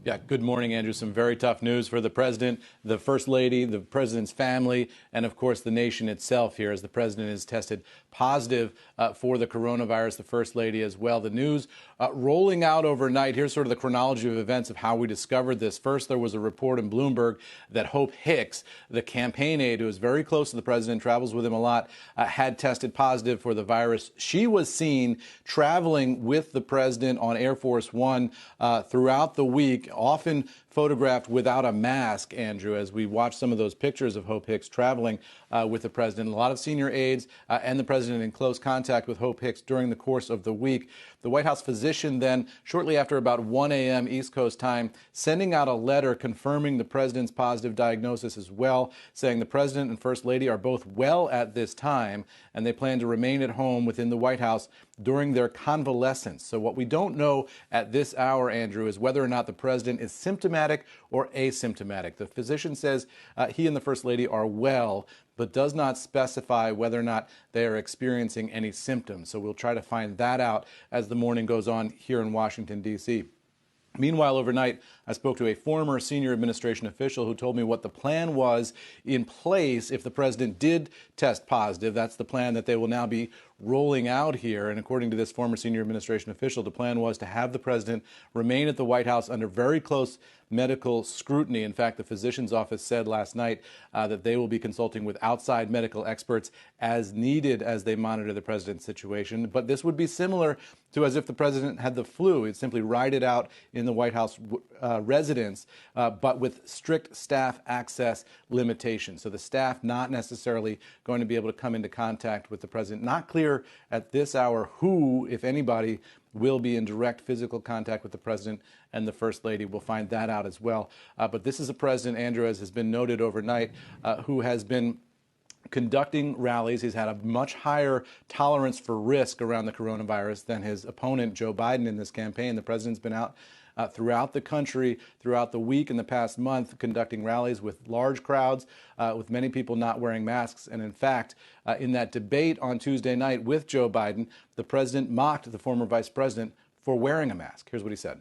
Yeah, good morning, Andrew. Some very tough news for the president, the first lady, the president's family, and of course the nation itself here, as the president is tested positive for the coronavirus, the first lady as well. The news rolling out overnight. Here's sort of the chronology of events of how we discovered this. First, there was a report in Bloomberg that Hope Hicks, the campaign aide who is very close to the president, travels with him a lot, had tested positive for the virus. She was seen traveling with the president on Air Force One throughout the week, often photographed without a mask, Andrew, as we watch some of those pictures of Hope Hicks traveling with the president. A lot of senior aides and the president in close contact with Hope Hicks during the course of the week. The White House physician then, shortly after about 1 a.m. East Coast time, sending out a letter confirming the president's positive diagnosis as well, saying the president and first lady are both well at this time, and they plan to remain at home within the White House during their convalescence. So what we don't know at this hour, Andrew, is whether or not the president is symptomatic or asymptomatic. The physician says he and the first lady are well, but does not specify whether or not they are experiencing any symptoms. So we'll try to find that out as the morning goes on here in Washington, D.C. Meanwhile, overnight, I spoke to a former senior administration official who told me what the plan was in place if the president did test positive. That's the plan that they will now be rolling out here. And according to this former senior administration official, the plan was to have the president remain at the White House under very close medical scrutiny. In fact, the physician's office said last night that they will be consulting with outside medical experts as needed as they monitor the president's situation. But this would be similar to as if the president had the flu. He'd simply ride it out in the White House residence, but with strict staff access limitations. So the staff not necessarily going to be able to come into contact with the president. Not clear at this hour who, if anybody, will be in direct physical contact with the president and the first lady. We'll find that out as well. But this is a president, Andrew, as has been noted overnight, who has been conducting rallies. He's had a much higher tolerance for risk around the coronavirus than his opponent, Joe Biden, in this campaign. The president's been out throughout the country, throughout the week and the past month, conducting rallies with large crowds, with many people not wearing masks. And in fact, in that debate on Tuesday night with Joe Biden, the president mocked the former vice president for wearing a mask. Here's what he said.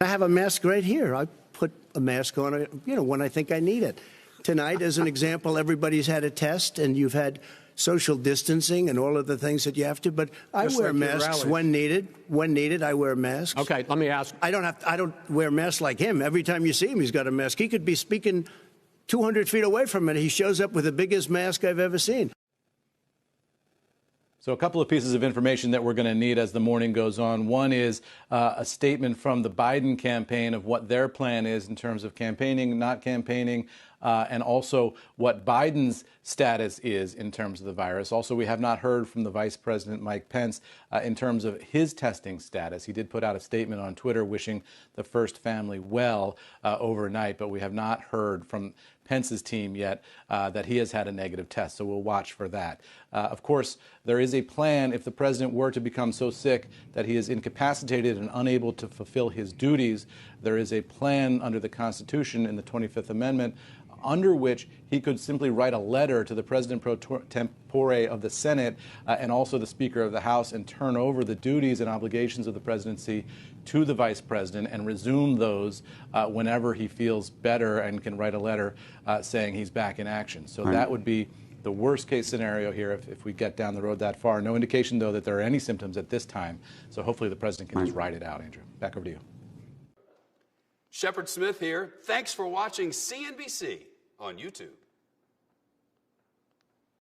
I have a mask right here. I put a mask on, when I think I need it. Tonight, as an example, everybody's had a test, and you've had social distancing and all of the things that you have to. But I wear masks when needed. When needed, I wear masks. Okay, let me ask. I don't wear masks like him. Every time you see him, he's got a mask. He could be speaking 200 feet away from it. He shows up with the biggest mask I've ever seen. So a couple of pieces of information that we're going to need as the morning goes on. One is a statement from the Biden campaign of what their plan is in terms of campaigning, not campaigning, and also what Biden's status is in terms of the virus. Also, we have not heard from the Vice President, Mike Pence, in terms of his testing status. He did put out a statement on Twitter wishing the first family well overnight, but we have not heard from Pence's team yet that he has had a negative test, so we'll watch for that. Of course, there is a plan if the president were to become so sick that he is incapacitated and unable to fulfill his duties. There is a plan under the Constitution in the 25th Amendment under which he could simply write a letter to the president pro tempore of the Senate and also the Speaker of the House and turn over the duties and obligations of the presidency to the vice president and resume those whenever he feels better and can write a letter saying he's back in action. So that would be the worst case scenario here if we get down the road that far. No indication, though, that there are any symptoms at this time. So hopefully the president can just ride it out, Andrew. Back over to you. Shepard Smith here. Thanks for watching CNBC on YouTube.